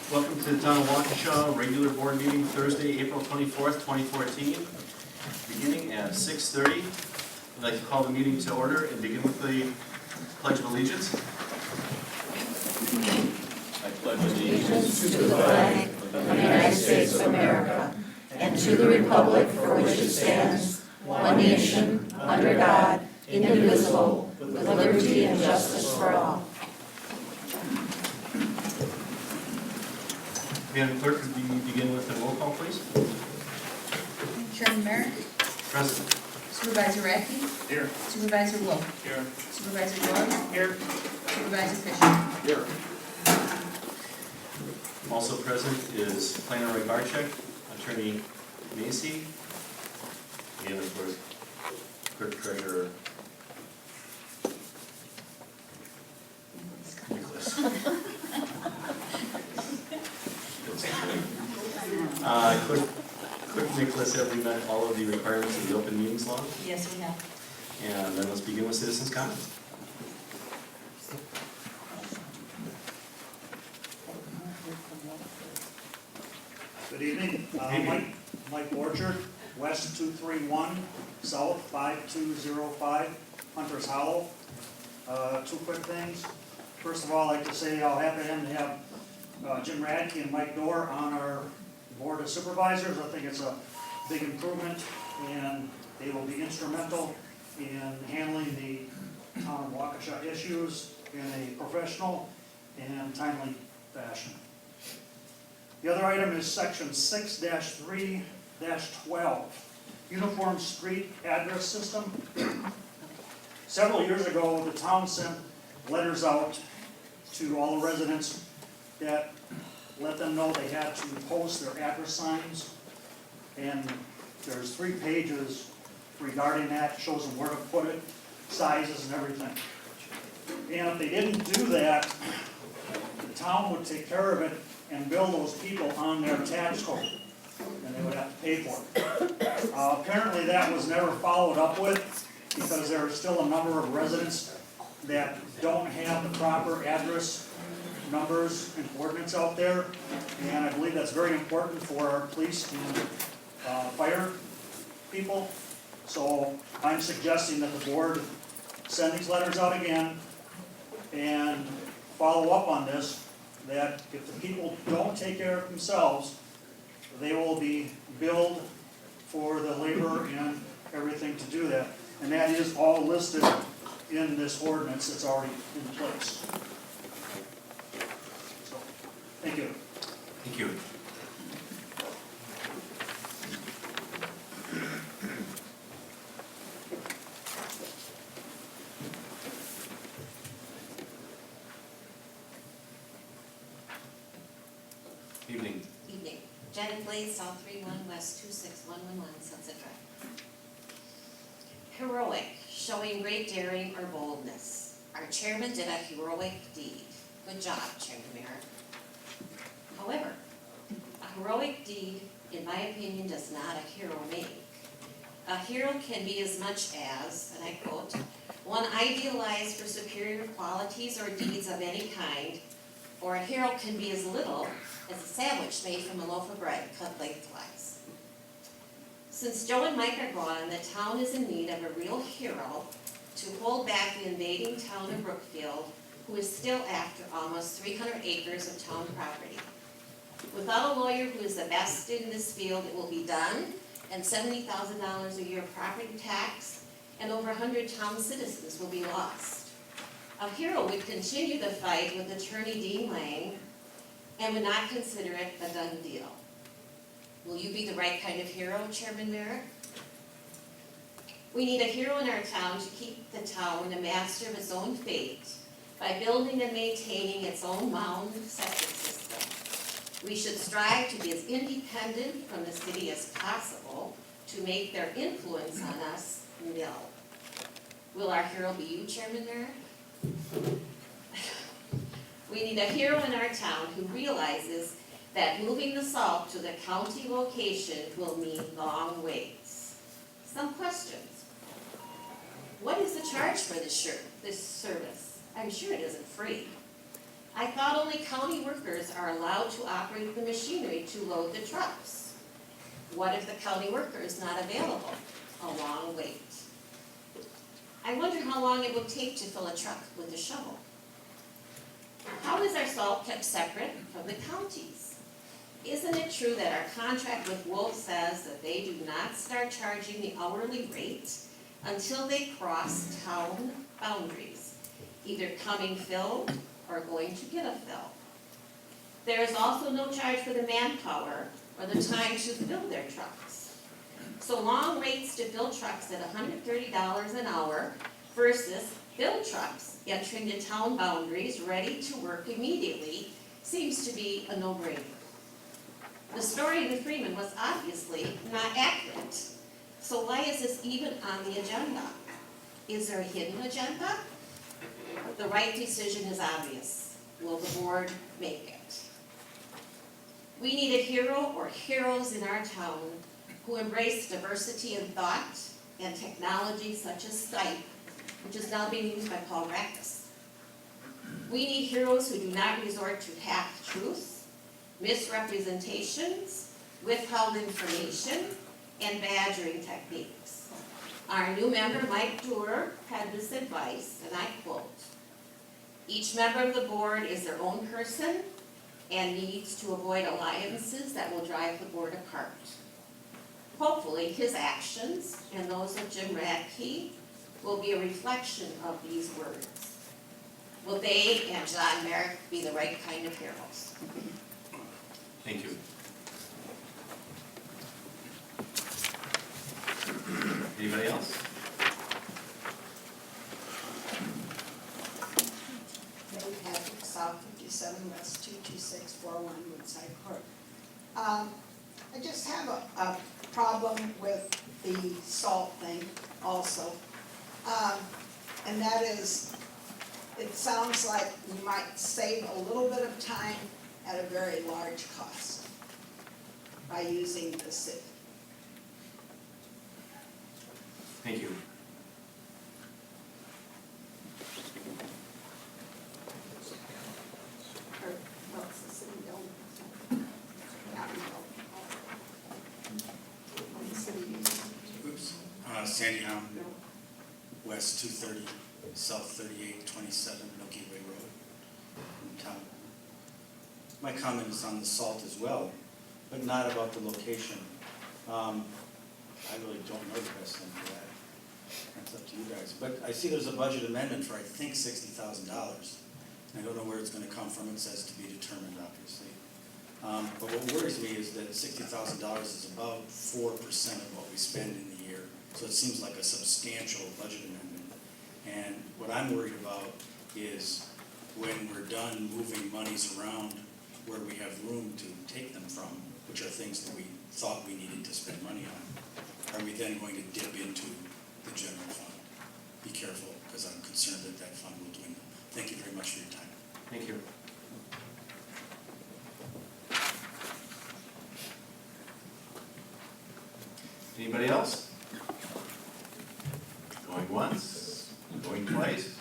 Welcome to the Town of Waukesha regular board meeting Thursday, April 24th, 2014, beginning at 6:30. I'd like to call the meeting to order and begin with the Pledge of Allegiance. I pledge allegiance To the flag of the United States of America and to the republic for which it stands, one nation, under God, indivisible, with liberty and justice for all. Madam Clerk, could we begin with the roll call, please? Chairman Merrick, Present. Supervisor Radke, Here. Supervisor Wolf, Here. Supervisor Dorr, Here. Supervisor Fisher. Here. Also present is Planner Ray Barczyk, Attorney Macy, and of course, Clerk Treasurer Nicholas. Clerk Nicholas, have we met all of the requirements of the open meetings law? Yes, we have. And then let's begin with citizens' comments. Good evening. Evening. Mike Orchard, West 231, South 5205, Hunter's Hollow. Two quick things. First of all, I'd like to say how happy I am to have Jim Radke and Mike Dorr on our Board of Supervisors. I think it's a big improvement, and they will be instrumental in handling the town of Waukesha issues in a professional and timely fashion. The other item is section 6-3-12, Uniform Street Address System. Several years ago, the town sent letters out to all the residents that let them know they had to post their address signs. And there's 3 pages regarding that, shows them where to put it, sizes and everything. And if they didn't do that, the town would take care of it and bill those people on their tax code, and they would have to pay for it. Apparently that was never followed up with, because there are still a number of residents that don't have the proper address numbers and coordinates out there, and I believe that's very important for our police and fire people. So I'm suggesting that the board send these letters out again and follow up on this, that if the people don't take care of themselves, they will be billed for the labor and everything to do that. And that is all listed in this ordinance that's already in place. So, thank you. Thank you. Evening. Evening. Janet Blaze, South 31 West 26111, Sunset Drive. Heroic, showing great daring or boldness. Our chairman did a heroic deed. Good job, Chairman Merritt. However, a heroic deed, in my opinion, does not a hero make. A hero can be as much as, and I quote, one idealized for superior qualities or deeds of any kind, or a hero can be as little as a sandwich made from a loaf of bread cut lengthwise. Since Joe and Mike are gone, the town is in need of a real hero to hold back the invading town of Brookfield, who is still after almost 300 acres of town property. Without a lawyer who is the best in this field, it will be done, and $70,000 a year property tax, and over 100 town citizens will be lost. A hero would continue the fight with Attorney Dean Lang and would not consider it a done deal. Will you be the right kind of hero, Chairman Merritt? We need a hero in our town to keep the town a master of its own fate by building and maintaining its own mound septic system. We should strive to be as independent from the city as possible to make their influence on us nil. Will our hero be you, Chairman Merritt? We need a hero in our town who realizes that moving the salt to the county location will mean long waits. Some questions. What is the charge for this service? I'm sure it isn't free. I thought only county workers are allowed to operate the machinery to load the trucks. What if the county worker is not available? A long wait. I wonder how long it would take to fill a truck with a shovel. How is our salt kept separate from the counties? Isn't it true that our contract with Wolf says that they do not start charging the hourly rate until they cross town boundaries, either coming filled or going to get a fill? There is also no charge for the manpower or the time to fill their trucks. So long rates to fill trucks at $130 an hour versus fill trucks entering the town boundaries ready to work immediately seems to be a no-brainer. The story of the Freeman was obviously not accurate. So why is this even on the agenda? Is there a hidden agenda? The right decision is obvious. Will the board make it? We need a hero or heroes in our town who embrace diversity in thought and technology such as Skype, which is now being used by Paul Rackus. We need heroes who do not resort to half-truths, misrepresentations, withheld information, and badgering techniques. Our new member, Mike Doerr, had this advice, and I quote, "Each member of the board is their own person and needs to avoid alliances that will drive the board apart." Hopefully, his actions and those of Jim Radke will be a reflection of these words. Will they and John Merrick be the right kind of heroes? Thank you. Anybody else? Mary Patrick, South 57 West 22641 Woodside Court. I just have a problem with the salt thing also. And that is, it sounds like you might save a little bit of time at a very large cost by using the city. Thank you. Or, well, it's the city building. County building. The city uses it. Oops. Sandy Hound, West 230, South 3827 Milky Way Road in town. My comment is on the salt as well, but not about the location. I really don't know the best thing for that. That's up to you guys. But I see there's a budget amendment for, I think, $60,000. I don't know where it's gonna come from. It says to be determined, obviously. But what worries me is that $60,000 is about 4% of what we spend in the year. So it seems like a substantial budget amendment. And what I'm worried about is when we're done moving monies around where we have room to take them from, which are things that we thought we needed to spend money on, are we then going to dip into the general fund? Be careful, because I'm concerned that that fund will dwindle. Thank you very much for your time. Thank you. Anybody else? Going once, going twice?